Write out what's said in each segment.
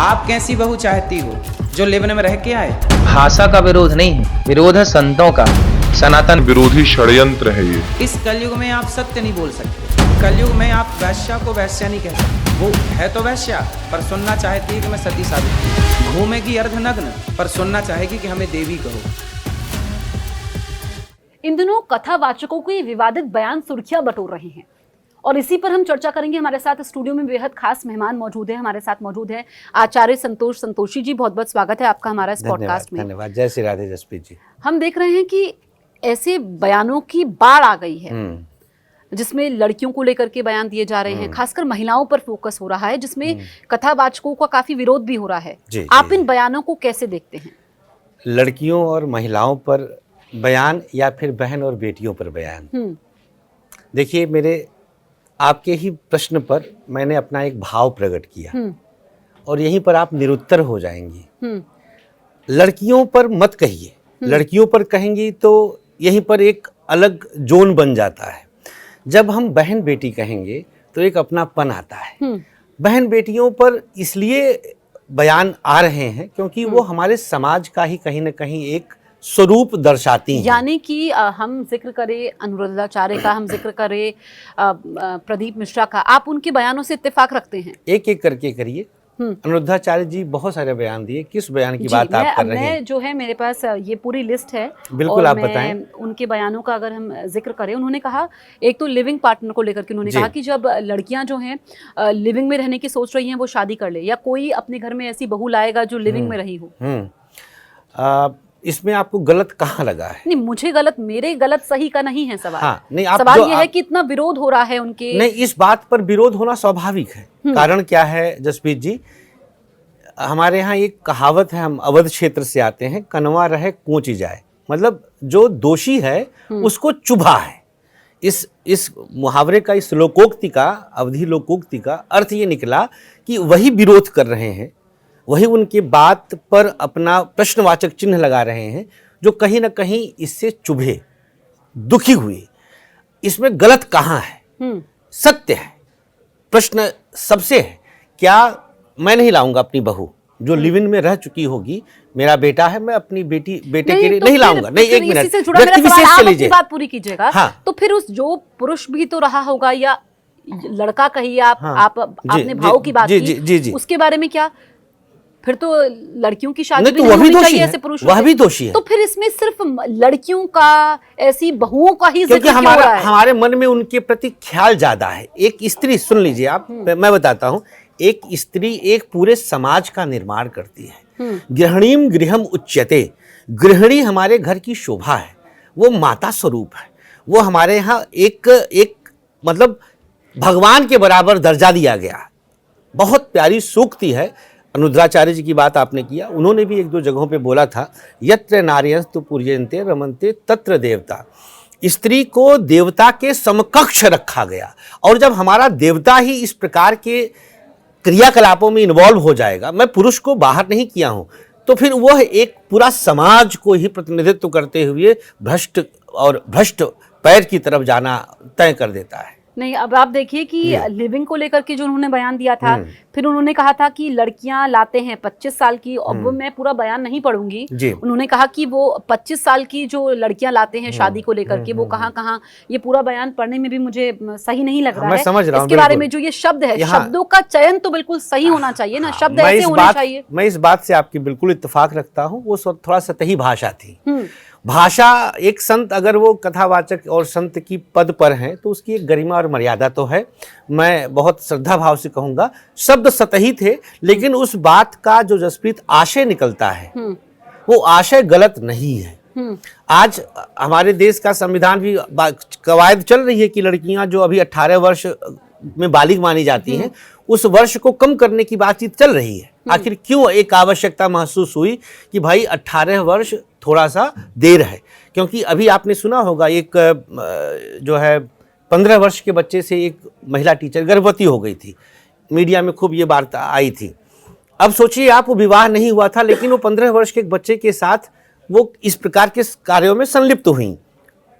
आप कैसी बहू चाहती हो जो लिव इन में रह के आए? भाषा का विरोध नहीं है, विरोध है संतों का। सनातन विरोधी षड्यंत्र है ये। इस कलयुग में आप सत्य नहीं बोल सकते। कलयुग में आप वैश्या को वैश्या नहीं कह सकते। वो है तो वैश्या, पर सुनना चाहती है कि मैं सती साबित हूं। घूमेगी अर्धनग्न, पर सुनना चाहेगी कि हमें देवी कहो। इन दिनों कथावाचकों के विवादित बयान सुर्खियां बटोर रहे हैं और इसी पर हम चर्चा करेंगे। हमारे साथ स्टूडियो में बेहद खास मेहमान मौजूद है। हमारे साथ मौजूद है आचार्य संतोष संतोषी जी। बहुत बहुत स्वागत है आपका हमारा इस पॉडकास्ट में। धन्यवाद। जय श्री राधे जसप्रीत जी। हम देख रहे हैं कि ऐसे बयानों की बाढ़ आ गई है जिसमें लड़कियों को लेकर के बयान दिए जा रहे हैं, खासकर महिलाओं पर फोकस हो रहा है, जिसमें कथावाचकों का काफी विरोध भी हो रहा है। आप इन बयानों को कैसे देखते हैं? लड़कियों और महिलाओं पर बयान या फिर बहन और बेटियों पर बयान, देखिए मेरे आपके ही प्रश्न पर मैंने अपना एक भाव प्रकट किया और यहीं पर आप निरुत्तर हो जाएंगी। लड़कियों पर मत कहिए, लड़कियों पर कहेंगी तो यहीं पर एक अलग जोन बन जाता है। जब हम बहन बेटी कहेंगे तो एक अपनापन आता है। बहन बेटियों पर इसलिए बयान आ रहे हैं क्योंकि वो हमारे समाज का ही कहीं ना कहीं एक स्वरूप दर्शाती हैं। यानी कि हम जिक्र करें अनुरुद्धाचार्य का, हम जिक्र करें प्रदीप मिश्रा का, आप उनके बयानों से इत्तेफाक रखते हैं? एक एक करके करिए। अनुरुद्धाचार्य जी बहुत सारे बयान दिए। किस बयान की बात आप कर रहे हैं? जो है मेरे पास ये पूरी लिस्ट है। बिल्कुल, आप बताएं। उनके बयानों का अगर हम जिक्र करें, उन्होंने कहा, एक तो लिविंग पार्टनर को लेकर के उन्होंने कहा कि जब लड़कियां जो हैं लिविंग में रहने की सोच रही हैं वो शादी कर ले, या कोई अपने घर में ऐसी बहू लाएगा जो लिविंग में रही हो। इसमें आपको गलत कहाँ लगा है? नहीं, मुझे गलत, मेरे गलत सही का नहीं है सवाल। हाँ, नहीं, सवाल ये है कि इतना विरोध हो रहा है उनके। नहीं, इस बात पर विरोध होना स्वाभाविक है। कारण क्या है जसप्रीत जी? हमारे यहाँ एक कहावत है, हम अवध क्षेत्र से आते हैं, कनवा रहे कोंची जाए। मतलब जो दोषी है उसको चुभा है। इस मुहावरे का, इस लोकोक्ति का, अवधि लोकोक्ति का अर्थ ये निकला कि वही विरोध कर रहे हैं, वही उनके बात पर अपना प्रश्नवाचक चिन्ह लगा रहे हैं जो कहीं ना कहीं इससे चुभे, दुखी हुए। इसमें गलत कहाँ है? सत्य है। प्रश्न सबसे है, क्या मैं नहीं लाऊंगा अपनी बहू जो लिव इन में रह चुकी होगी? मेरा बेटा है, मैं अपनी बेटे के लिए नहीं लाऊंगा। नहीं, एक मिनट, व्यक्ति विशेष से लीजिए, बात पूरी कीजिएगा। हाँ। तो फिर उस जो पुरुष भी तो रहा होगा, या लड़का कहिए आप, आपने भाव की बात की, उसके बारे में क्या? फिर तो लड़कियों की शादी भी नहीं होनी चाहिए ऐसे पुरुषों से। वह भी दोषी है। तो फिर इसमें सिर्फ लड़कियों का, ऐसी बहुओं का ही क्योंकि हमारे मन में उनके प्रति ख्याल ज्यादा है। एक स्त्री, सुन लीजिए आप, मैं बताता हूँ, एक स्त्री एक पूरे समाज का निर्माण करती है। गृहिणीम गृहम उच्यते। गृहिणी हमारे घर की शोभा है, वो माता स्वरूप है, वो हमारे यहाँ एक मतलब भगवान के बराबर दर्जा दिया गया। बहुत प्यारी सूक्ति है। अनुरुद्धाचार्य जी की बात आपने किया, उन्होंने भी एक दो जगहों पे बोला था, यत्र नार्यस्तु पूज्यन्ते रमन्ते तत्र देवता। स्त्री को देवता के समकक्ष रखा गया। और जब हमारा देवता ही इस प्रकार के क्रियाकलापों में इन्वॉल्व हो जाएगा, मैं पुरुष को बाहर नहीं किया हूं, तो फिर वह एक पूरा समाज को ही प्रतिनिधित्व करते हुए भ्रष्ट पैर की तरफ जाना तय कर देता है। नहीं, अब आप देखिए कि लिविंग को लेकर के जो उन्होंने बयान दिया था, फिर उन्होंने कहा था कि लड़कियां लाते हैं 25 साल की, अब मैं पूरा बयान नहीं पढ़ूंगी। उन्होंने कहा कि वो 25 साल की जो लड़कियां लाते हैं शादी को लेकर के, वो कहाँ, ये पूरा बयान पढ़ने में भी मुझे सही नहीं लग रहा है। समझ रहा हूं इसके बारे में जो ये शब्द है, शब्दों का चयन तो बिल्कुल सही होना चाहिए ना, शब्द ऐसे होने चाहिए। मैं इस बात से आपकी बिल्कुल इत्तेफाक रखता हूँ। वो थोड़ा सतही भाषा थी। भाषा, एक संत अगर वो कथावाचक और संत की पद पर हैं तो उसकी एक गरिमा और मर्यादा तो है। मैं बहुत श्रद्धा भाव से कहूँगा, शब्द सतही थे, लेकिन उस बात का जो जसप्रीत आशय निकलता है वो आशय गलत नहीं है। आज हमारे देश का संविधान भी कवायद चल रही है कि लड़कियां जो अभी 18 वर्ष में बालिग मानी जाती हैं, उस वर्ष को कम करने की बातचीत चल रही है। आखिर क्यों एक आवश्यकता महसूस हुई कि भाई 18 वर्ष थोड़ा सा देर है? क्योंकि अभी आपने सुना होगा, एक जो है 15 वर्ष के बच्चे से एक महिला टीचर गर्भवती हो गई थी। मीडिया में खूब ये वार्ता आई थी। अब सोचिए आप, वो विवाह नहीं हुआ था, लेकिन वो 15 वर्ष के एक बच्चे के साथ वो इस प्रकार के कार्यों में संलिप्त हुई।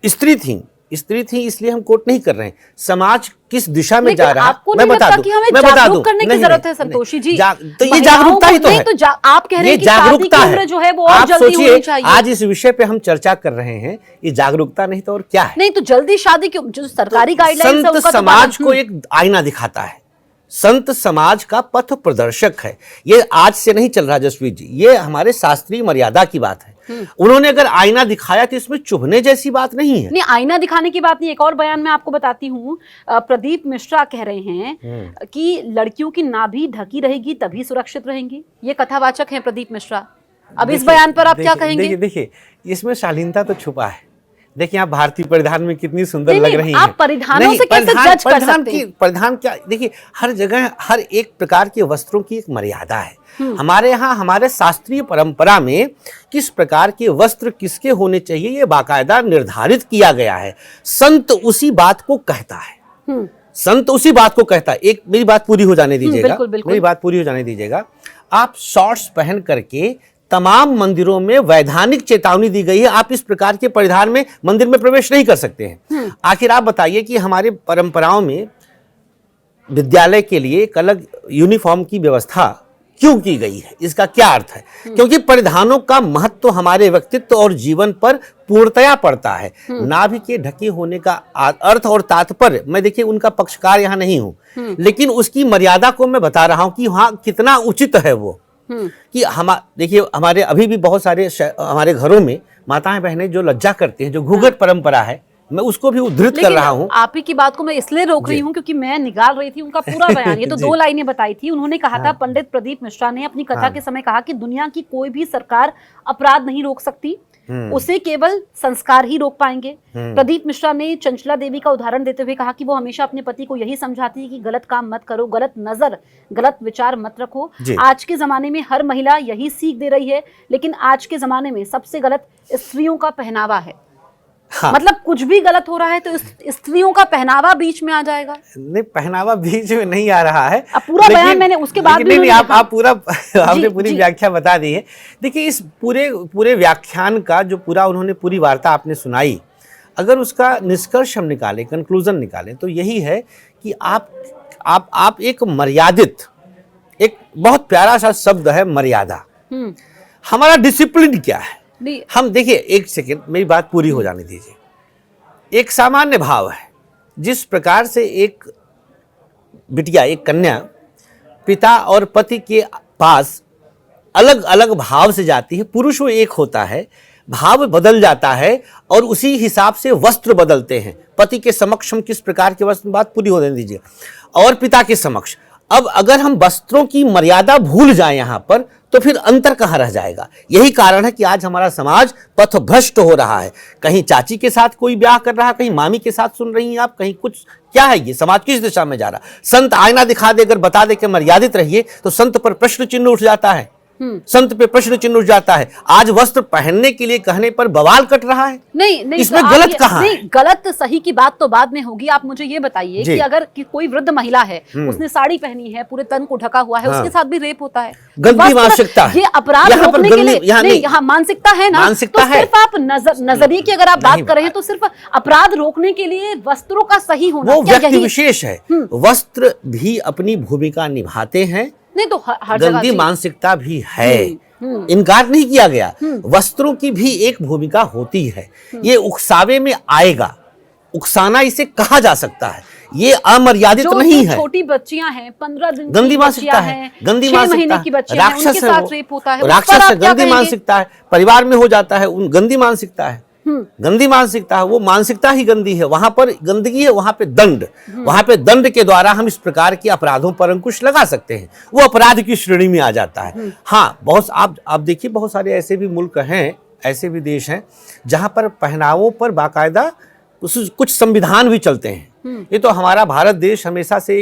स्त्री थी, स्त्री थी इसलिए हम कोट नहीं कर रहे हैं। समाज किस दिशा में लेकिन जा रहा है आपको मैं नहीं बता लगता दूं, कि हमें मैं बता दूं। जागरूक करने की जरूरत है संतोषी जी? तो ये महिलाओं जागरूकता ही को- तो नहीं, है। तो आप कह रहे हैं कि शादी की जागरूकता उम्र है। जो है वो और आप जल्दी सोचिए, होनी चाहिए। आज इस विषय पे हम चर्चा कर रहे हैं, ये जागरूकता नहीं तो और क्या है। नहीं तो जल्दी शादी क्यों? जो सरकारी गाइडलाइंस है संत उनका तो समाज पालन- को एक आईना दिखाता है, संत समाज का पथ प्रदर्शक है। ये आज से नहीं चल रहा जसवीर जी, ये हमारे शास्त्रीय मर्यादा की बात है। उन्होंने अगर आईना दिखाया तो इसमें चुभने जैसी बात नहीं है। नहीं, आईना दिखाने की बात नहीं। एक और बयान मैं आपको बताती हूँ। प्रदीप मिश्रा कह रहे हैं कि लड़कियों की नाभि ढकी रहेगी तभी सुरक्षित रहेंगी। ये कथावाचक हैं प्रदीप मिश्रा। अब इस बयान पर आप क्या कहेंगे? देखिए इसमें शालीनता तो छुपा है। देखिए आप भारतीय परिधान में कितनी सुंदर लग रही हैं। आप परिधानों से कैसे जज कर सकते हैं? परिधान क्या, देखिए हर जगह हर एक प्रकार के वस्त्रों की एक मर्यादा है। हमारे यहाँ हमारे शास्त्रीय परंपरा में किस प्रकार के वस्त्र किसके होने चाहिए ये बाकायदा निर्धारित किया गया है। संत उसी बात को कहता है, संत उसी बात को कहता है। एक मेरी बात पूरी हो जाने दीजिएगा, बिल्कुल, बिल्कुल। मेरी बात पूरी हो जाने दीजिएगा। आप शॉर्ट्स पहन करके तमाम मंदिरों में वैधानिक चेतावनी दी गई है, आप इस प्रकार के परिधान में मंदिर में प्रवेश नहीं कर सकते हैं। आखिर आप बताइए कि हमारे परंपराओं में विद्यालय के लिए एक अलग यूनिफॉर्म की व्यवस्था क्यों की गई है, इसका क्या अर्थ है? क्योंकि परिधानों का महत्व हमारे व्यक्तित्व और जीवन पर पूर्णतया पड़ता है। नाभि के ढके होने का अर्थ और तात्पर्य, मैं देखिए उनका पक्षकार यहाँ नहीं हूं, लेकिन उसकी मर्यादा को मैं बता रहा हूं कि वहां कितना उचित है वो। कि देखिए हमारे अभी भी बहुत सारे हमारे घरों में माताएं बहनें जो लज्जा करती हैं, जो घूंघट परंपरा है, मैं उसको भी उद्धृत कर रहा हूं। आप ही की बात को मैं इसलिए रोक रही हूं क्योंकि मैं निकाल रही थी उनका पूरा बयान। ये तो 2 लाइनें बताई थी। उन्होंने कहा था, पंडित प्रदीप मिश्रा ने अपनी कथा के समय कहा कि दुनिया की कोई भी सरकार अपराध नहीं रोक सकती, उसे केवल संस्कार ही रोक पाएंगे। प्रदीप मिश्रा ने चंचला देवी का उदाहरण देते हुए कहा कि वो हमेशा अपने पति को यही समझाती है कि गलत काम मत करो, गलत नजर, गलत विचार मत रखो। आज के जमाने में हर महिला यही सीख दे रही है, लेकिन आज के जमाने में सबसे गलत स्त्रियों का पहनावा है। हाँ। मतलब कुछ भी गलत हो रहा है तो स्त्रियों का पहनावा बीच में आ जाएगा। नहीं, पहनावा बीच में नहीं आ रहा है। अब पूरा बयान मैंने उसके बाद भी नहीं, आप पूरा आपने पूरी व्याख्या बता दी है। देखिए इस पूरे व्याख्यान का जो पूरा उन्होंने पूरी वार्ता आपने सुनाई, अगर उसका निष्कर्ष हम निकालें, कंक्लूजन निकालें, तो यही है कि आप एक मर्यादित, एक बहुत प्यारा सा शब्द है मर्यादा। हमारा डिसिप्लिन क्या है? हम देखिए, एक सेकेंड मेरी बात पूरी हो जाने दीजिए। एक सामान्य भाव है, जिस प्रकार से एक बिटिया, एक कन्या पिता और पति के पास अलग अलग भाव से जाती है, पुरुष वो एक होता है, भाव बदल जाता है और उसी हिसाब से वस्त्र बदलते हैं। पति के समक्ष हम किस प्रकार के वस्त्र, बात पूरी होने दीजिए, और पिता के समक्ष। अब अगर हम वस्त्रों की मर्यादा भूल जाएं यहां पर, तो फिर अंतर कहां रह जाएगा? यही कारण है कि आज हमारा समाज पथभ्रष्ट हो रहा है। कहीं चाची के साथ कोई ब्याह कर रहा है, कहीं मामी के साथ सुन रही हैं आप, कहीं कुछ, क्या है ये समाज किस दिशा में जा रहा? संत आईना दिखा दे, अगर बता दे कि मर्यादित रहिए, तो संत पर प्रश्न चिन्ह उठ जाता है। संत पे प्रश्न चिन्ह उठ जाता है। आज वस्त्र पहनने के लिए कहने पर बवाल कट रहा है। नहीं, इसमें गलत कहाँ है? नहीं, गलत सही की बात तो बाद में होगी। आप मुझे ये बताइए कि अगर कोई वृद्ध महिला है, उसने साड़ी पहनी है, पूरे तन को ढका हुआ है, उसके साथ भी रेप होता है, गंदी मानसिकता है। ये अपराध रोकने के लिए यहाँ मानसिकता है ना, मानसिकता तो सिर्फ आप नजरिए की अगर आप बात कर रहे हैं तो सिर्फ अपराध रोकने के लिए वस्त्रों का सही होना, वो व्यक्ति विशेष है। वस्त्र भी अपनी भूमिका निभाते हैं, नहीं तो हर जगह गंदी मानसिकता भी है, इनकार नहीं किया गया। वस्त्रों की भी एक भूमिका होती है। ये उकसावे में आएगा, उकसाना इसे कहा जा सकता है, ये अमर्यादित नहीं है। छोटी बच्चियां हैं, 15 दिन गंदी मानसिकता है, गंदी मानसिकता है, राक्षस है, राक्षस है, गंदी मानसिकता है, परिवार में हो जाता है, उन गंदी मानसिकता है, गंदी मानसिकता है, वो मानसिकता ही गंदी है। वहां पर गंदगी है, वहां पे दंड, वहां पे दंड के द्वारा हम इस प्रकार के अपराधों पर अंकुश लगा सकते हैं, वो अपराध की श्रेणी में आ जाता है। हाँ, बहुत आप देखिए, बहुत सारे ऐसे भी मुल्क हैं, ऐसे भी देश हैं जहां पर पहनावों पर बाकायदा कुछ संविधान भी चलते हैं। ये तो हमारा भारत देश हमेशा से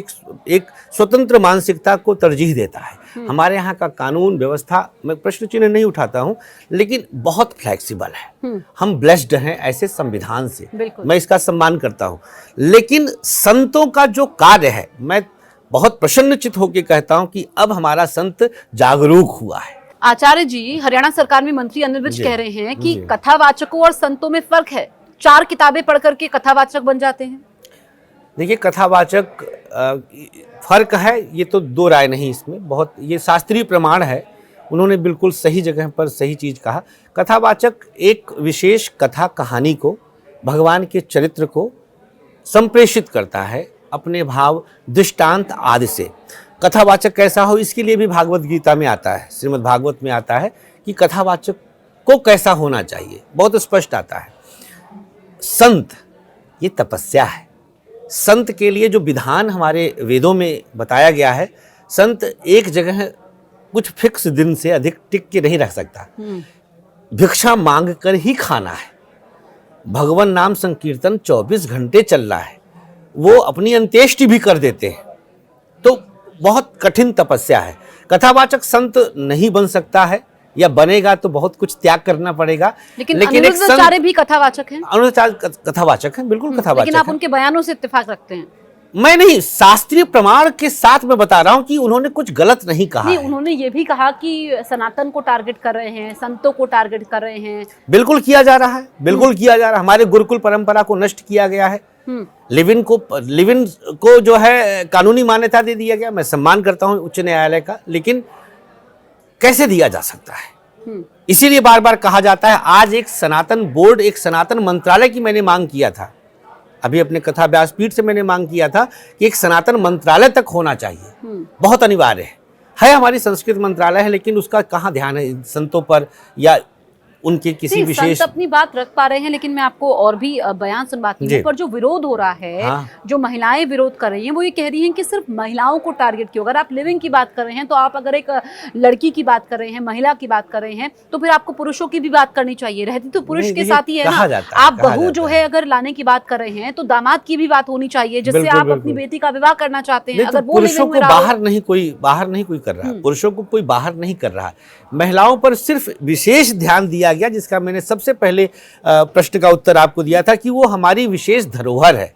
एक स्वतंत्र मानसिकता को तरजीह देता है। हमारे यहाँ का कानून व्यवस्था, मैं प्रश्न चिन्ह नहीं उठाता हूँ, लेकिन बहुत फ्लेक्सिबल है। हम ब्लेस्ड हैं ऐसे संविधान से, मैं इसका सम्मान करता हूँ। लेकिन संतों का जो कार्य है, मैं बहुत प्रसन्नचित होकर कहता हूँ कि अब हमारा संत जागरूक हुआ है। आचार्य जी, हरियाणा सरकार में मंत्री अनिल विज कह रहे हैं कि कथावाचकों और संतों में फर्क है। 4 किताबें पढ़ करके कथावाचक बन जाते हैं? देखिए, कथावाचक फर्क है, ये तो दो राय नहीं इसमें, बहुत ये शास्त्रीय प्रमाण है। उन्होंने बिल्कुल सही जगह पर सही चीज कहा। कथावाचक एक विशेष कथा कहानी को, भगवान के चरित्र को संप्रेषित करता है अपने भाव, दृष्टांत आदि से। कथावाचक कैसा हो, इसके लिए भी भागवत गीता में आता है, श्रीमद् भागवत में आता है कि कथावाचक को कैसा होना चाहिए, बहुत स्पष्ट आता है। संत, ये तपस्या है। संत के लिए जो विधान हमारे वेदों में बताया गया है, संत एक जगह कुछ फिक्स दिन से अधिक टिक के नहीं रह सकता, भिक्षा मांग कर ही खाना है। भगवान नाम संकीर्तन 24 घंटे चल रहा है, वो अपनी अंत्येष्टि भी कर देते हैं, तो बहुत कठिन तपस्या है। कथावाचक संत नहीं बन सकता है, या बनेगा तो बहुत कुछ त्याग करना पड़ेगा। लेकिन अनिरुद्धाचार्य भी कथावाचक हैं। अनिरुद्धाचार्य कथावाचक हैं, बिल्कुल कथावाचक। लेकिन आप उनके बयानों से इत्तेफाक रखते हैं? मैं नहीं, शास्त्रीय प्रमाण के साथ मैं बता रहा हूं कि उन्होंने कुछ गलत नहीं कहा। नहीं, उन्होंने ये भी कहा कि सनातन को टारगेट कर रहे हैं, संतों को टारगेट कर रहे हैं। बिल्कुल किया जा रहा है, बिल्कुल किया जा रहा है। हमारे गुरुकुल परंपरा को नष्ट किया गया है। लिव इन को जो है कानूनी मान्यता दे दिया गया। मैं सम्मान करता हूं उच्च न्यायालय का, लेकिन कैसे दिया जा सकता है? इसीलिए बार बार कहा जाता है, आज एक सनातन बोर्ड, एक सनातन मंत्रालय की मैंने मांग किया था, अभी अपने कथा व्यासपीठ से मैंने मांग किया था कि एक सनातन मंत्रालय तक होना चाहिए, बहुत अनिवार्य है। हमारी संस्कृत मंत्रालय है, लेकिन उसका कहाँ ध्यान है संतों पर या उनके किसी विशेष। संत अपनी बात रख पा रहे हैं, लेकिन मैं आपको और भी बयान सुनवाती हूँ। पर जो विरोध हो रहा है, जो महिलाएं विरोध कर रही हैं, वो ये कह रही हैं कि सिर्फ महिलाओं को टारगेट क्यों। अगर आप लिविंग की बात कर रहे हैं, तो आप अगर एक लड़की की बात कर रहे हैं, महिला की बात कर रहे हैं, तो फिर आपको पुरुषों की भी बात करनी चाहिए। रहती तो पुरुष के साथ ही है ना। आप बहू जो है अगर लाने की बात कर रहे हैं, तो दामाद की भी बात होनी चाहिए, जिससे आप अपनी बेटी का विवाह करना चाहते हैं। अगर पुरुषों को बाहर नहीं कोई कर रहा है, पुरुषों को कोई बाहर नहीं कर रहा है। महिलाओं पर सिर्फ विशेष ध्यान दिया गया, जिसका मैंने सबसे पहले प्रश्न का उत्तर आपको दिया था कि वो हमारी विशेष धरोहर है।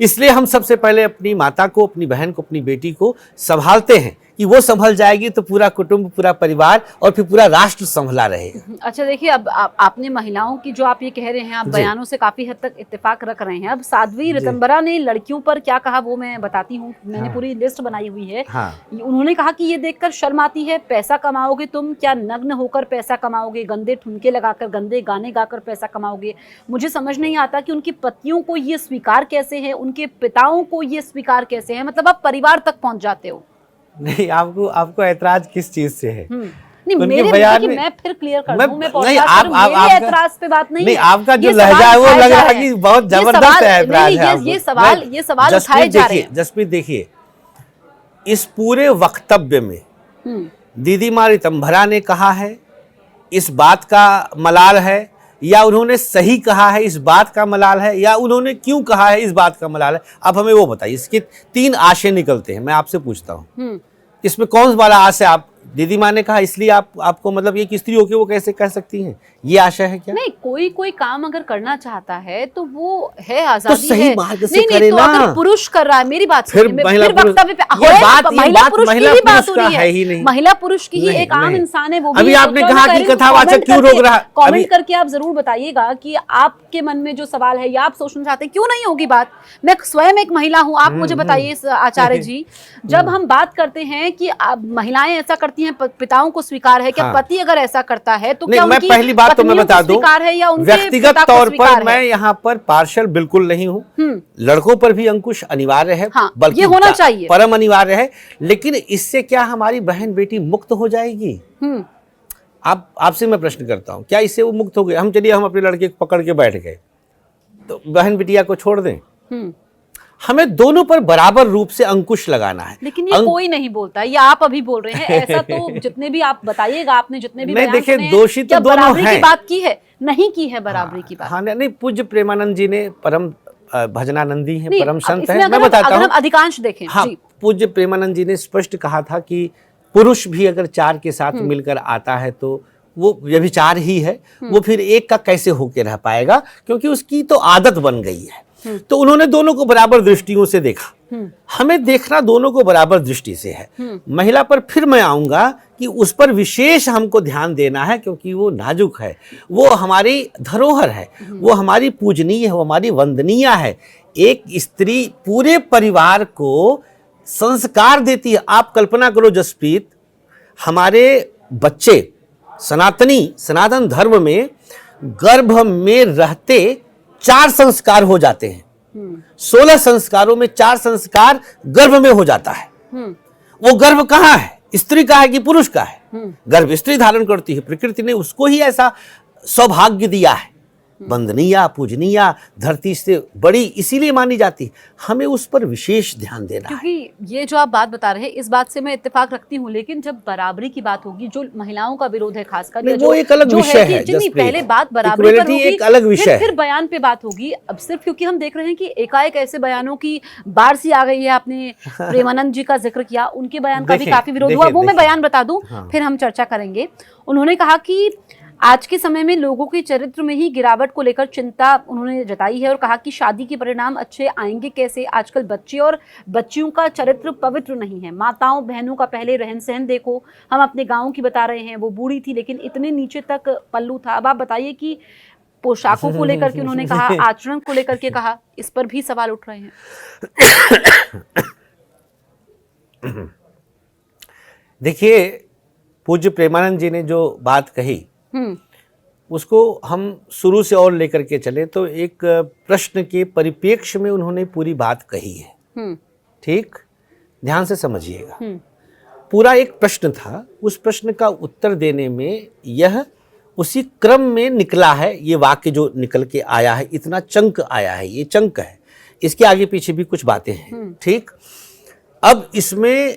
इसलिए हम सबसे पहले अपनी माता को, अपनी बहन को, अपनी बेटी को संभालते हैं कि वो संभल जाएगी तो पूरा कुटुंब, पूरा परिवार और फिर पूरा राष्ट्र संभला रहेगा। अच्छा, देखिए, अब आपने महिलाओं की जो आप ये कह रहे हैं, आप बयानों से काफी हद तक इत्तेफाक रख रहे हैं। अब साध्वी ऋतंबरा ने लड़कियों पर क्या कहा वो मैं बताती हूँ। मैंने पूरी लिस्ट बनाई हुई है। उन्होंने कहा कि ये देखकर शर्म आती है, पैसा कमाओगे तुम, क्या नग्न होकर पैसा कमाओगे, गंदे ठुमके लगाकर, गंदे गाने गाकर पैसा कमाओगे। मुझे समझ नहीं आता कि उनकी पतियों को ये स्वीकार कैसे है, उनके पिताओं को ये स्वीकार कैसे है। मतलब आप परिवार तक पहुंच जाते हो। नहीं, आपको ऐतराज किस चीज से है? नहीं, मेरे बयान में मैं फिर क्लियर कर दूं, मैं मेरे ऐतराज पे बात नहीं है। आपका जो लहजा है वो लग रहा है कि बहुत जबरदस्त ऐतराज है। ये सवाल उठाए जा रहे हैं। जसप्रीत, देखिए, इस पूरे वक्तव्य में दीदी माँ ऋतंभरा ने कहा है इस बात का मलाल है, या उन्होंने सही कहा है इस बात का मलाल है, या उन्होंने क्यों कहा है इस बात का मलाल है? आप हमें वो बताइए। इसके 3 आशय निकलते हैं, मैं आपसे पूछता हूँ, इसमें कौन सा वाला आशय आप? दीदी माँ ने कहा इसलिए आपको मतलब एक स्त्री होकर वो कैसे कह सकती हैं, ये आशय है क्या? नहीं, कोई काम अगर करना चाहता है तो वो है, आजादी तो सही है। मार्ग से नहीं, करे तो ना। अगर पुरुष कर रहा है, मेरी बात फिर सुनिए, महिला फिर वक्तव्य पे महिला पुरुष की ही बात हो रही है। महिला पुरुष की ही एक आम इंसान है, वो भी। अभी आपने कहा कि कथावाचक क्यों रोक रहा है? कमेंट करके आप जरूर बताइएगा कि आपके मन में जो सवाल है या आप सोचना चाहते हैं, क्यों नहीं होगी बात। मैं स्वयं एक महिला हूँ, आप मुझे बताइए आचार्य जी, जब हम बात करते हैं कि महिलाएं ऐसा करती हैं, पिताओं को स्वीकार है, क्या पति अगर ऐसा करता है तो क्या मैं पहली बात तो मैं बता दूं, है या व्यक्तिगत तौर पर मैं यहाँ पर पार्शल बिल्कुल नहीं हूँ। लड़कों पर भी अंकुश अनिवार्य है, बल्कि ये होना चाहिए, परम अनिवार्य है। लेकिन इससे क्या हमारी बहन बेटी मुक्त हो जाएगी? आपसे मैं प्रश्न करता हूँ, क्या इससे वो मुक्त हो गए? हम अपने लड़के को पकड़ के बैठ गए, तो बहन बिटिया को छोड़ दें? हमें दोनों पर बराबर रूप से अंकुश लगाना है। लेकिन ये कोई नहीं बोलता, ये आप अभी बोल रहे हैं। ऐसा तो जितने भी आप बताइएगा, आपने जितने भी नहीं, देखिए, दोषी तो दोनों हैं। की बात की है, नहीं की है बराबरी की बात। हाँ, नहीं, पूज्य प्रेमानंद जी ने, परम भजनानंदी हैं, परम संत हैं, मैं बताता हूँ। अधिकांश देखें, हाँ, पूज्य प्रेमानंद जी ने स्पष्ट कहा था कि पुरुष भी अगर 4 के साथ मिलकर आता है तो वो व्यभिचार ही है। वो फिर एक का कैसे होके रह पाएगा, क्योंकि उसकी तो आदत बन गई है। तो उन्होंने दोनों को बराबर दृष्टियों से देखा। हमें देखना दोनों को बराबर दृष्टि से है। महिला पर फिर मैं आऊंगा कि उस पर विशेष हमको ध्यान देना है, क्योंकि वो नाजुक है, वो हमारी धरोहर है, वो हमारी पूजनीय है, वो हमारी वंदनीय है। एक स्त्री पूरे परिवार को संस्कार देती है। आप कल्पना करो जसप्रीत, हमारे बच्चे सनातन धर्म में गर्भ में रहते 4 संस्कार हो जाते हैं। 16 संस्कारों में 4 संस्कार गर्भ में हो जाता है। वो गर्भ कहाँ है? स्त्री का है कि पुरुष का है? गर्भ स्त्री धारण करती है। प्रकृति ने उसको ही ऐसा सौभाग्य दिया है। वंदनीय, पूजनीय, धरती से बड़ी इसीलिए मानी जाती है। हमें उस पर विशेष ध्यान देना है। क्योंकि ये जो आप बात बता रहे हैं, इस बात से मैं इत्तेफाक रखती हूँ, लेकिन जब बराबरी की बात होगी, जो महिलाओं का विरोध है खासकर, वो एक अलग विषय है। पहले बात बराबरी पर होगी, एक अलग विषय, फिर बयान पे बात होगी। अब सिर्फ क्योंकि हम देख रहे हैं कि एकाएक ऐसे बयानों की बाढ़ सी आ गई है। आपने प्रेमानंद जी का जिक्र किया, उनके बयान का भी काफी विरोध हुआ। वो मैं बयान बता दूं, फिर हम चर्चा करेंगे। उन्होंने कहा कि आज के समय में लोगों के चरित्र में ही गिरावट को लेकर चिंता उन्होंने जताई है और कहा कि शादी के परिणाम अच्छे आएंगे कैसे? आजकल बच्चे और बच्चियों का चरित्र पवित्र नहीं है। माताओं बहनों का पहले रहन सहन देखो, हम अपने गाँव की बता रहे हैं, वो बूढ़ी थी लेकिन इतने नीचे तक पल्लू था। अब आप बताइए कि पोशाकों को लेकर के उन्होंने कहा, आचरण को लेकर के कहा, इस पर भी सवाल उठ रहे हैं। देखिए, पूज्य प्रेमानंद जी ने जो बात कही उसको हम शुरू से और लेकर के चले तो एक प्रश्न के परिप्रेक्ष्य में उन्होंने पूरी बात कही है। ठीक, ध्यान से समझिएगा। पूरा एक प्रश्न था, उस प्रश्न का उत्तर देने में यह उसी क्रम में निकला है। ये वाक्य जो निकल के आया है, इतना चंक आया है, ये चंक है। इसके आगे पीछे भी कुछ बातें हैं। ठीक, अब इसमें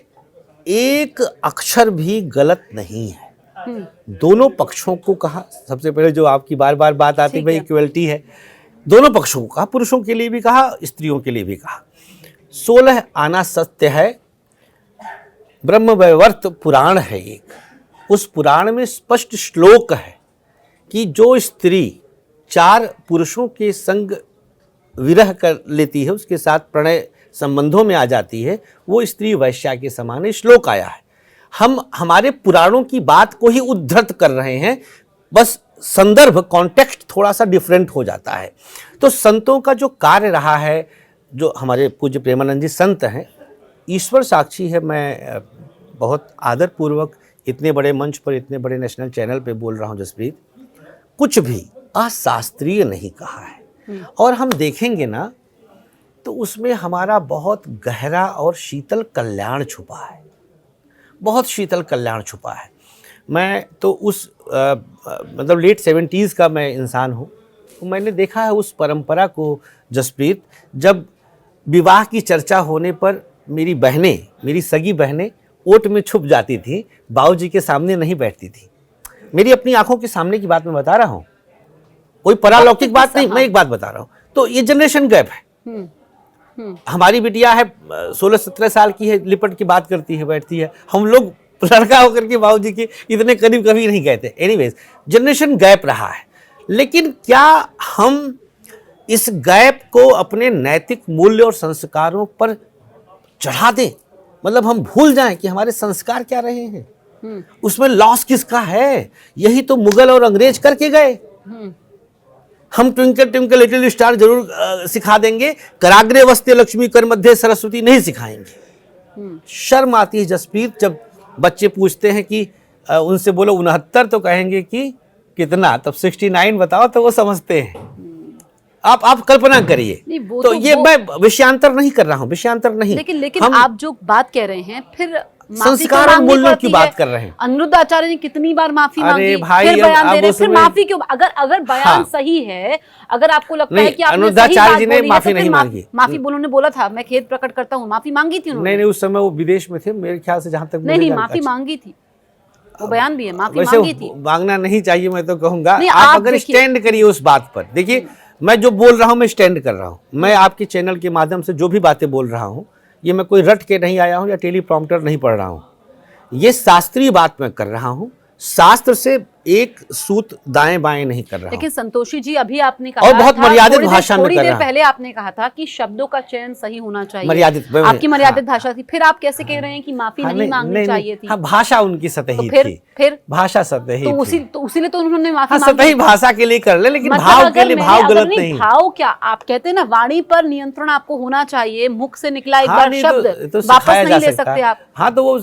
एक अक्षर भी गलत नहीं है। दोनों पक्षों को कहा। सबसे पहले जो आपकी बार बार बात आती भाई इक्वलिटी है, दोनों पक्षों को कहा, पुरुषों के लिए भी कहा, स्त्रियों के लिए भी कहा। 16 आना सत्य है। ब्रह्मवैवर्त पुराण है एक, उस पुराण में स्पष्ट श्लोक है कि जो स्त्री 4 पुरुषों के संग विरह कर लेती है, उसके साथ प्रणय संबंधों में आ जाती है, वो स्त्री वैश्या के समान है। श्लोक आया है। हम हमारे पुराणों की बात को ही उद्धृत कर रहे हैं, बस संदर्भ कॉन्टेक्स्ट थोड़ा सा डिफरेंट हो जाता है। तो संतों का जो कार्य रहा है, जो हमारे पूज्य प्रेमानंद जी संत हैं, ईश्वर साक्षी है, मैं बहुत आदरपूर्वक इतने बड़े मंच पर, इतने बड़े नेशनल चैनल पे बोल रहा हूँ जसप्रीत, कुछ भी अशास्त्रीय नहीं कहा है। और हम देखेंगे ना तो उसमें हमारा बहुत गहरा और शीतल कल्याण छुपा है, बहुत शीतल कल्याण छुपा है। मैं तो उस मतलब लेट 70s का मैं इंसान हूँ। मैंने देखा है उस परंपरा को जसप्रीत, जब विवाह की चर्चा होने पर मेरी बहनें, मेरी सगी बहनें ओट में छुप जाती थी, बाबूजी के सामने नहीं बैठती थी। मेरी अपनी आंखों के सामने की बात मैं बता रहा हूँ, कोई परालौकिक बात नहीं, मैं एक बात बता रहा हूँ। तो ये जनरेशन गैप है। हमारी बिटिया है 16-17 साल की है, लिपट की बात करती है, बैठती है। हम लोग लड़का होकर के बाबूजी के इतने करीब कभी नहीं गए थे। एनीवेज, जनरेशन गैप रहा है। लेकिन क्या हम इस गैप को अपने नैतिक मूल्य और संस्कारों पर चढ़ा दें? मतलब हम भूल जाएं कि हमारे संस्कार क्या रहे हैं, उसमें लॉस किसका है? यही तो मुगल और अंग्रेज करके गए। हम ट्विंकल ट्विंकल लिटिल स्टार जरूर सिखा देंगे, कराग्रे वस्ते लक्ष्मी कर मध्य सरस्वती नहीं सिखाएंगे। शर्म आती है जसप्रीत, जब बच्चे पूछते हैं कि उनसे बोलो 69 तो कहेंगे कि कितना, तब 69 बताओ तो वो समझते हैं। आप कल्पना करिए। तो ये मैं विषयांतर नहीं कर रहा हूँ, विषयांतर नहीं। लेकिन आप जो बात कह रहे हैं, फिर संस्कार और मूल्यों की बात कर रहे हैं। अनिरुद्ध आचार्य ने कितनी बार माफी मांगी, भाई, फिर बयान दे रहे, फिर माफी क्यों? अगर बयान सही है, अगर आपको लगता है कि आपने अनिरुद्ध आचार्य जी ने माफी नहीं मांगी, माफी उन्होंने बोला था, मैं खेद प्रकट करता हूँ, माफी मांगी थी उन्होंने? नहीं, उस समय वो विदेश में थे मेरे ख्याल से, जहां तक नहीं, माफी मांगी थी, वो बयान भी है, माफी मांगी थी। मांगना नहीं चाहिए, मैं तो कहूंगा आप अगर स्टैंड करिए उस बात पर। देखिए, मैं जो बोल रहा हूँ मैं स्टैंड कर रहा हूँ। मैं आपके चैनल के माध्यम से जो भी बातें बोल रहा हूँ, ये मैं कोई रट के नहीं आया हूँ या टेलीप्रॉम्प्टर नहीं पढ़ रहा हूँ। ये शास्त्रीय बात मैं कर रहा हूँ, शास्त्र से एक सूत दाएं बाएं नहीं कर रहा हूं। लेकिन संतोषी जी, अभी आपने कहा और बहुत था, मर्यादित भाषा में थोड़ी कर देर रहा हूं। पहले आपने कहा था कि शब्दों का चयन सही होना चाहिए, मर्यादित, आपकी मर्यादित हाँ। भाषा थी, फिर आप कैसे कह रहे हैं कि माफी हाँ, नहीं मांगनी चाहिए थी? हाँ, भाषा उनकी सतही तो थी, फिर भाषा सतही तो थी। उसीलिए तो उन्होंने माफी हाँ, मांगी। सतही भाषा के लिए कर ले, लेकिन मतलब भाव अगर के लिए मैंने भाव अगर गलत नहीं, नहीं। भाव क्या आप कहते हैं ना, वाणी पर नियंत्रण आपको होना चाहिए, मुख से निकला एक हाँ, बार नहीं, शब्द तो वापस सिखाया नहीं जा ले सकता। सकते आप। हाँ, तो वो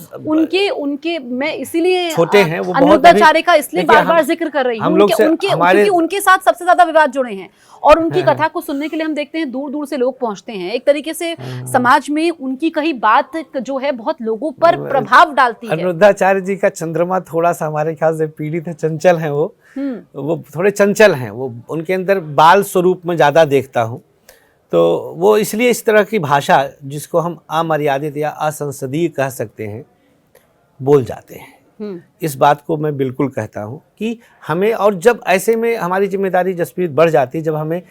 उनके मैं इसीलिए छोटे हैं, वो बहुत अनिरुद्धाचार्य का इसलिए देखिए, बार बार जिक्र कर रही हूँ, हम लोग से क्योंकि उनके साथ सबसे ज्यादा विवाद जुड़े हैं और उनकी कथा को सुनने के लिए हम देखते हैं दूर दूर से लोग पहुंचते हैं। एक तरीके से समाज में उनकी कही बात जो है बहुत लोगों पर प्रभाव डालती है। अनिरुद्धाचार्य जी का चंद्रमा थोड़ा सा हमारे ख्याल से पीड़ित है, चंचल है, वो थोड़े चंचल हैं, वो उनके अंदर बाल स्वरूप में ज्यादा देखता हूँ, तो वो इसलिए इस तरह की भाषा जिसको हम अमर्यादित या असंसदीय कह सकते हैं बोल जाते हैं। इस बात को मैं बिल्कुल कहता हूँ कि हमें, और जब ऐसे में हमारी जिम्मेदारी जसप्रीत बढ़ जाती है, जब हमें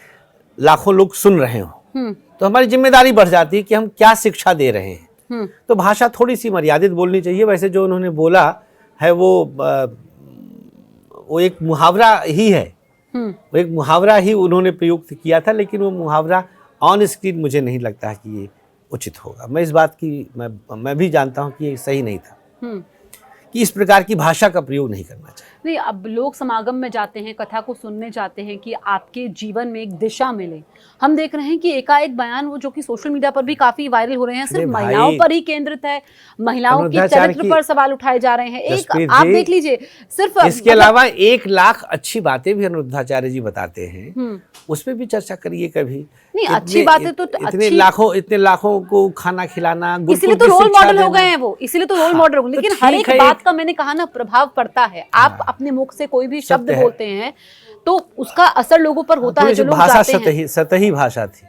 लाखों लोग सुन रहे हो तो हमारी जिम्मेदारी बढ़ जाती है कि हम क्या शिक्षा दे रहे हैं। तो भाषा थोड़ी सी मर्यादित बोलनी चाहिए। वैसे जो उन्होंने बोला है वो एक मुहावरा ही है, वो एक मुहावरा ही उन्होंने प्रयुक्त किया था, लेकिन वो मुहावरा ऑन स्क्रीन मुझे नहीं लगता है कि ये उचित होगा। मैं इस बात की मैं भी जानता हूँ कि ये सही नहीं था, कि इस प्रकार की भाषा का प्रयोग नहीं करना चाहिए। नहीं, अब लोग समागम में जाते हैं, कथा को सुनने जाते हैं कि आपके जीवन में एक दिशा मिले। हम देख रहे हैं कि एकाएक बयान वो जो कि सोशल मीडिया पर भी काफी वायरल हो रहे हैं, सिर्फ महिलाओं पर ही केंद्रित है, महिलाओं के चरित्र पर सवाल उठाए जा रहे हैं। एक आप देख लीजिए, सिर्फ इसके अलावा 1 लाख अच्छी बातें भी अनिरुद्धाचार्य जी बताते हैं, उस पर भी चर्चा करिए कभी। नहीं, अच्छी बातें तो इतने लाखों को खाना खिलाना, इसीलिए तो रोल मॉडल हो गए हैं वो, इसीलिए तो रोल मॉडल हो गए। लेकिन हर एक बात का मैंने कहा ना प्रभाव पड़ता है। आप अपने मुख से कोई भी शब्द बोलते हैं तो उसका असर लोगों पर होता है। जो लोग जाते हैं, सतही भाषा थी,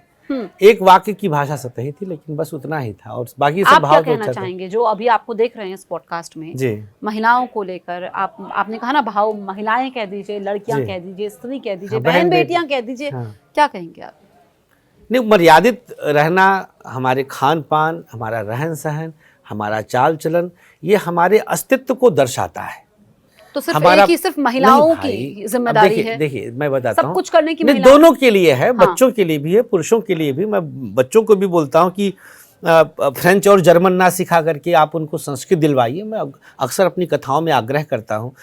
एक वाक्य की भाषा सतही थी, लेकिन बस उतना ही था, और बाकी सब भाव। आप क्या कहना चाहेंगे जो अभी आपको देख रहे हैं इस पॉडकास्ट में जी, महिलाओं को लेकर? आपने कहा ना भाव, महिलाएं कह दीजिए, लड़कियां कह दीजिए, स्त्री कह दीजिए, बहन बेटियां कह दीजिए, क्या कहेंगे आप? नहीं, मर्यादित रहना, हमारे खान पान, हमारा रहन सहन, हमारा चाल चलन, ये हमारे अस्तित्व को दर्शाता है। तो सिर्फ महिलाओं की जिम्मेदारी है? देखिए मैं बताता हूँ, सब कुछ करने की दोनों के लिए है, बच्चों के लिए भी है, पुरुषों के लिए भी। मैं बच्चों को भी बोलता हूँ कि फ्रेंच और जर्मन ना सिखा करके आप उनको संस्कृत दिलवाइए। मैं अक्सर अपनी कथाओं में आग्रह करता हूँ,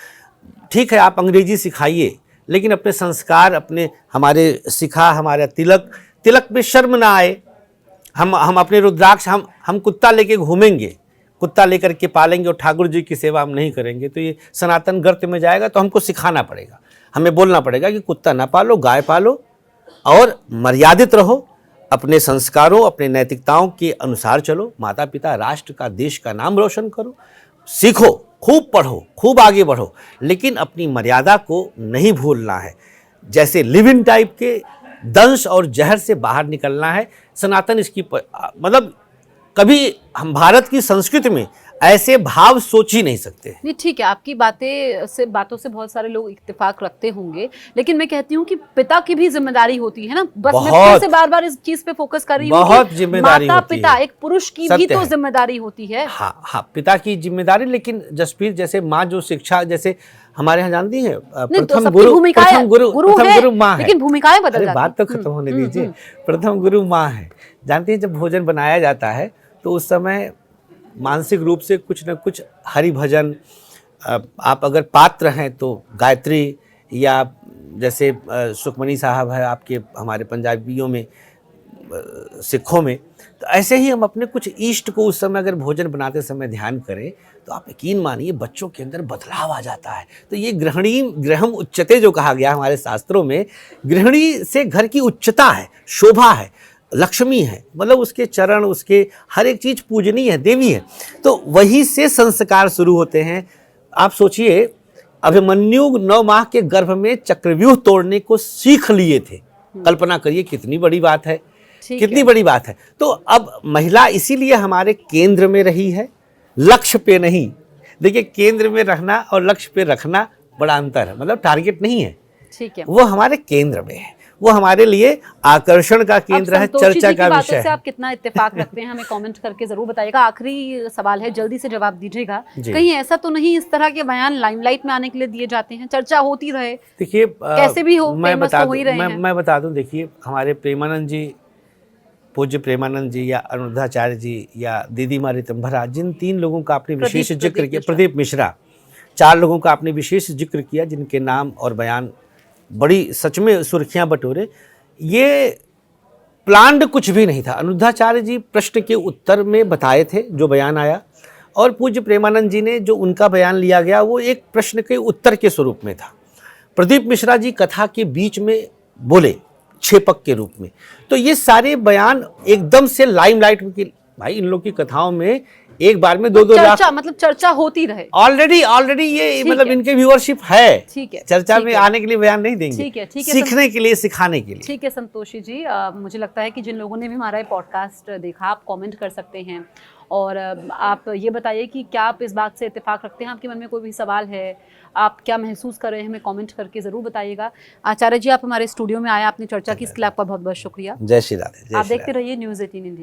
ठीक है आप अंग्रेजी सिखाइए, लेकिन अपने संस्कार, अपने हमारे तिलक में शर्म ना आए। हम अपने रुद्राक्ष, हम कुत्ता लेके घूमेंगे, कुत्ता लेकर के पालेंगे और ठाकुर जी की सेवा हम नहीं करेंगे तो ये सनातन गर्त में जाएगा। तो हमको सिखाना पड़ेगा, हमें बोलना पड़ेगा कि कुत्ता ना पालो, गाय पालो और मर्यादित रहो, अपने संस्कारों, अपने नैतिकताओं के अनुसार चलो, माता पिता, राष्ट्र का, देश का नाम रोशन करो, सीखो, खूब पढ़ो, खूब आगे बढ़ो, लेकिन अपनी मर्यादा को नहीं भूलना है। जैसे लिविन टाइप के दंश और जहर से बाहर निकलना है। सनातन इसकी मतलब कभी हम भारत की संस्कृति में ऐसे भाव सोच ही नहीं सकते। नहीं, ठीक है, आपकी बातों से बहुत सारे लोग इत्तेफाक रखते होंगे, लेकिन मैं कहती हूँ कि पिता की भी जिम्मेदारी होती है ना। बस मैं फिर से बार बार इस चीज पे फोकस कर रही हूँ, बहुत जिम्मेदारी माता पिता, एक पुरुष की भी तो जिम्मेदारी होती है। हाँ, पिता की जिम्मेदारी, लेकिन जसप्रीत जैसे माँ जो शिक्षा, जैसे हमारे यहाँ जानती है, प्रथम गुरु माँ है, लेकिन भूमिकाएं बदल जाती हैं। बात तो खत्म होने दीजिए। प्रथम गुरु माँ है। जानती है, जब भोजन बनाया जाता है तो उस समय मानसिक रूप से कुछ न कुछ हरि भजन, आप अगर पात्र हैं तो गायत्री, या जैसे सुखमनी साहब है आपके, हमारे पंजाबियों में, सिखों में, तो ऐसे ही हम अपने कुछ इष्ट को उस समय अगर भोजन बनाते समय ध्यान करें तो आप यकीन मानिए बच्चों के अंदर बदलाव आ जाता है। तो ये गृहम उच्चते जो कहा गया हमारे शास्त्रों में, गृहिणी से घर की उच्चता है, शोभा है, लक्ष्मी है, मतलब उसके चरण, उसके हर एक चीज पूजनीय है, देवी है। तो वहीं से संस्कार शुरू होते हैं। आप सोचिए, अभिमन्यु 9 माह के गर्भ में चक्रव्यूह तोड़ने को सीख लिए थे। कल्पना करिए कितनी बड़ी बात है, कितनी बड़ी बात है। तो अब महिला इसीलिए हमारे केंद्र में रही है, लक्ष्य पे नहीं। देखिए, केंद्र में रहना और लक्ष्य पे रखना बड़ा अंतर है, मतलब टारगेट नहीं है, ठीक है, वो हमारे केंद्र में है। वो हमारे लिए आकर्षण का केंद्र है, चर्चा का विषय से है। आप कितना इत्तेफाक रखते हैं हमें कमेंट करके जरूर बताइएगा। आखिरी सवाल है, जल्दी से जवाब दीजिएगा। कहीं ऐसा तो नहीं इस तरह के बयान लाइमलाइट में आने के लिए दिए जाते हैं, चर्चा होती रहे, देखिए कैसे भी हो मैं बता दूं, देखिए हमारे प्रेमानंद जी, पूज्य प्रेमानंद जी या अनिरुद्धाचार्य जी या दीदी माँ ऋतंभरा, जिन 3 लोगों का आपने विशेष जिक्र किया, प्रदीप मिश्रा, 4 लोगों का आपने विशेष जिक्र किया जिनके नाम और बयान बड़ी सच में सुर्खियां बटोरे। ये प्लान्ड कुछ भी नहीं था। अनिरुद्धाचार्य जी प्रश्न के उत्तर में बताए थे जो बयान आया, और पूज्य प्रेमानंद जी ने जो उनका बयान लिया गया वो एक प्रश्न के उत्तर के स्वरूप में था। प्रदीप मिश्रा जी कथा के बीच में बोले छेपक के रूप में। तो ये सारे बयान एकदम से लाइमलाइट में, भाई इन लोग की कथाओं में एक बार में 2-2 लाख, मतलब चर्चा होती रहे। ऑलरेडी ये मतलब इनके व्यूअरशिप है। ठीक है, चर्चा में आने के लिए बयान नहीं देंगे। ठीक है, सीखने के लिए, सिखाने के लिए। ठीक है संतोषी जी, मुझे लगता है कि जिन लोगों ने भी हमारा ये पॉडकास्ट देखा, आप कमेंट कर सकते हैं और आप ये बताइए कि क्या आप इस बात से इत्तेफाक रखते हैं, आपके मन में कोई भी सवाल है, आप क्या महसूस कर रहे हैं, हमें कमेंट करके जरूर बताइएगा। आचार्य जी, आप हमारे स्टूडियो में आए, आपने चर्चा की, इसके लिए आपका बहुत बहुत शुक्रिया। जय श्री राधे। आप देखते रहिए न्यूज़ 18 इंडिया।